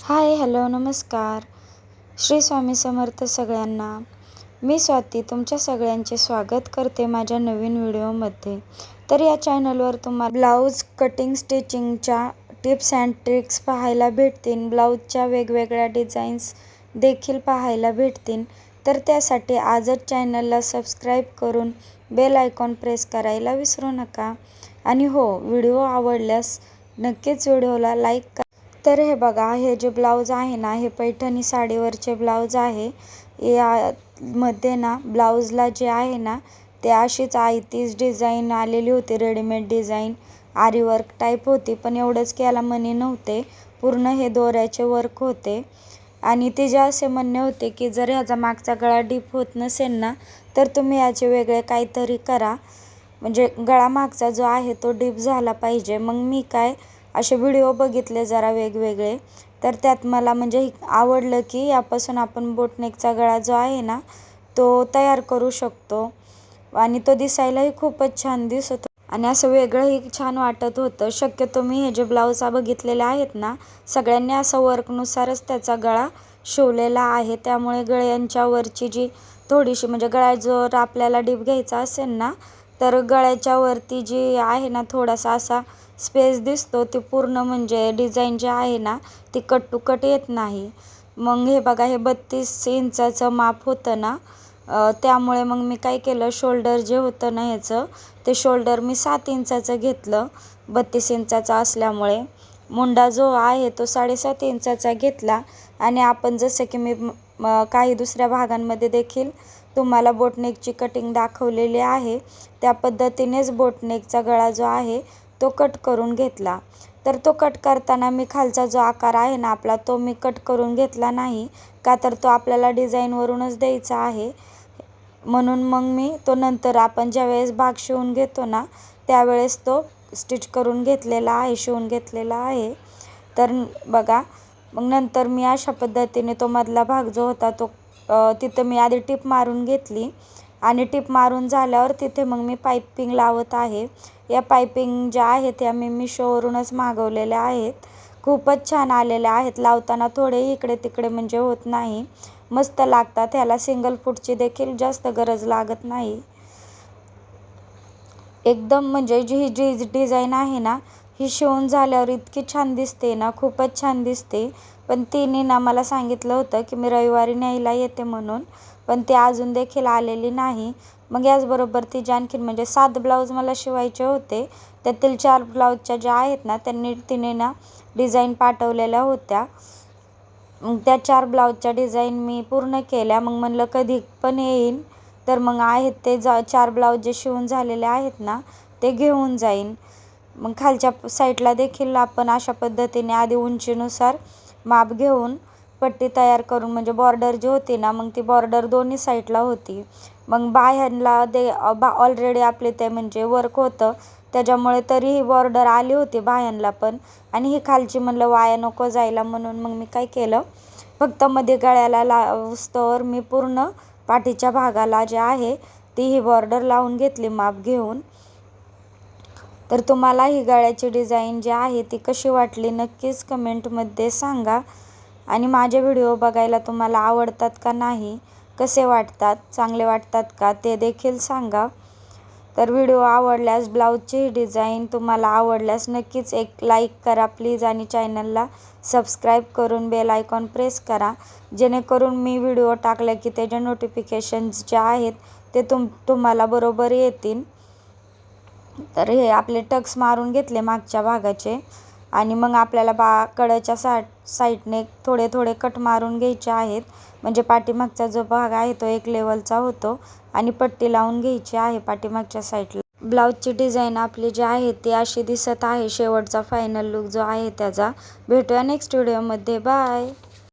हाय, hello, नमस्कार. श्री स्वामी समर्थ सगळ्यांना. मी स्वाती तुमच्या सगळ्यांचे स्वागत करते माझ्या नवीन व्हिडिओमध्ये. तर या चॅनलवर तुम्हाला ब्लाऊज कटिंग स्टिचिंगच्या टिप्स अँड ट्रिक्स पाहायला भेटतील. ब्लाऊजच्या वेगवेगळ्या डिझाईन्स देखील पाहायला भेटतील. तर त्यासाठी आजच चॅनलला सबस्क्राईब करून बेल आयकॉन प्रेस करायला विसरू नका. आणि हो, व्हिडिओ आवडल्यास नक्कीच व्हिडिओला लाईक करा. तर हे बघा, हे जे ब्लाऊज आहे ना, हे पैठणी साडीवरचे ब्लाऊज आहे. यामध्ये ना ब्लाऊजला जे आहे ना, ते अशीच आयतीच डिझाईन आलेली होती, रेडीमेड डिझाईन आरी वर्क टाईप होती. पण एवढंच की याला मणी नव्हते, पूर्ण हे दोऱ्याचे वर्क होते. आणि तिचे असे म्हणणे होते की जर ह्याचा मागचा गळा डीप होत नसेल ना, तर तुम्ही याचे वेगळे काहीतरी करा, म्हणजे गळा मागचा जो आहे तो डीप झाला पाहिजे. मग मी काय असे व्हिडिओ बघितले जरा वेगवेगळे, तर त्यात मला म्हणजे आवडलं की यापासून आपण बोटनेकचा गळा जो आहे ना, तो तयार करू शकतो. आणि तो दिसायलाही खूपच छान दिसत होता आणि असं वेगळंही छान वाटत होतं. शक्यतो मी हे जे ब्लाऊज बघितलेले आहेत ना, सगळ्यांनी असं वर्कनुसारच त्याचा गळा शिवलेला आहे. त्यामुळे गळ्यांच्या वरची जी थोडीशी म्हणजे गळा जर आपल्याला डीप घ्यायचा असेल ना, तर गळ्याच्या वरती जी आहे ना थोडासा असा स्पेस दिसतो, ती पूर्ण म्हणजे डिझाईन जी आहे ना ती कट टू कट येत नाही. मग हे बघा, हे 32 इंचाचं माप होतं ना, त्यामुळे मग मी काय केलं, शोल्डर जे होतं ना ह्याचं, ते शोल्डर मी 7 इंचाचं घेतलं 32 इंचाचा असल्यामुळे. मुंडा जो आहे तो 7.5 इंचाचा घेतला. आणि आपण जसं की मी काही दुसऱ्या भागांमध्ये देखील तुम्हाला बोटनेकची कटिंग दाखवलेली आहे, त्या पद्धतीनेच बोटनेकचा गळा जो आहे तो कट करून घेतला. तर तो कट करताना मी खालचा जो आकार आहे ना आपला, तो मी कट करून घेतला नाही, का तर तो आपल्याला डिझाईनवरूनच द्यायचा आहे. म्हणून मग मी तो नंतर आपण ज्यावेळेस भाग शिवून घेतो ना, त्यावेळेस तो स्टिच करून घेतलेला आहे, शिवून घेतलेला आहे. तर बघा, मग नंतर मी अशा पद्धतीने तो मधला भाग जो होता तो तिथं मी आधी टिप मारून घेतली. आणि टिप मारून झाल्यावर तिथे मग मी पायपिंग लावत आहे. या पायपिंग ज्या आहेत त्या मी मिशोवरूनच मागवलेल्या आहेत. खूपच छान आलेल्या आहेत. लावताना थोडेही इकडे तिकडे म्हणजे होत नाही, मस्त लागतात. ह्याला सिंगल फूटची देखील जास्त गरज लागत नाही. एकदम म्हणजे ही जी डिझाईन आहे ना, ही शिवून झाल्यावर इतकी छान दिसते ना, खूपच छान दिसते. पण तिने ना मला सांगितलं होतं की मी रविवारी न्यायला येते म्हणून, पण ती अजून देखील आलेली नाही. मग याचबरोबर तिचे आणखीन म्हणजे 7 ब्लाऊज मला शिवायचे होते. त्यातील 4 ब्लाऊजच्या ज्या आहेत ना, तिने ना डिझाईन पाठवलेल्या होत्या. मग त्या 4 ब्लाऊजच्या डिझाईन मी पूर्ण केल्या. मग म्हणलं कधी पण येईन, तर मग आहेत ते 4 ब्लाऊज जे शिवून झालेले आहेत ना, ते घेऊन जाईन. मग खालच्या साईडला देखील आपण अशा पद्धतीने आधी उंचीनुसार माप घेऊन पट्टी तयार करून, म्हणजे बॉर्डर जी होती ना, मग ती बॉर्डर दोन्ही साईडला होती. मग बाह्यांना ऑलरेडी आपले ते म्हणजे वर्क होतं, त्याच्यामुळे तरीही बॉर्डर आली होती बाह्यांना पण. आणि ही खालची म्हणलं वाया नको जायला, म्हणून मग मी काय केलं, फक्त मध्ये गळ्याला लावस्तवर मी पूर्ण पाठीच्या भागाला जे आहे ती ही बॉर्डर लावून घेतली माप घेऊन. तर तुम्हाला ही गळ्याची डिझाईन जी आहे ती कशी वाटली नक्कीच कमेंटमध्ये सांगा. आणि माझे व्हिडिओ बघायला तुम्हाला आवडतात का नाही, कसे वाटतात, चांगले वाटतात का, ते देखील सांगा. तर व्हिडिओ आवडल्यास, ब्लाऊजची ही डिझाईन तुम्हाला आवडल्यास नक्कीच एक लाईक करा प्लीज. आणि चॅनलला सबस्क्राईब करून बेल आयकॉन प्रेस करा, जेणेकरून मी व्हिडिओ टाकला की त्याचे नोटिफिकेशन्स जे आहेत ते तुम्हाला बरोबर येतील. तर हे आपले टक्स मारून घेतले मागच्या भागाचे. आणि मग आपल्याला कडेच्या साईडने थोडे थोडे कट मारून घ्यायचे आहेत, म्हणजे पाठीमागचा जो भाग आहे तो एक लेवलचा होतो. आणि पट्टी लावून घ्यायची आहे पाठीमागच्या साईडला. ब्लाऊजची डिझाईन आपली जी आहे ती अशी दिसत आहे. शेवटचा फायनल लुक जो आहे त्याचा. भेटूया नेक्स्ट व्हिडिओमध्ये. बाय.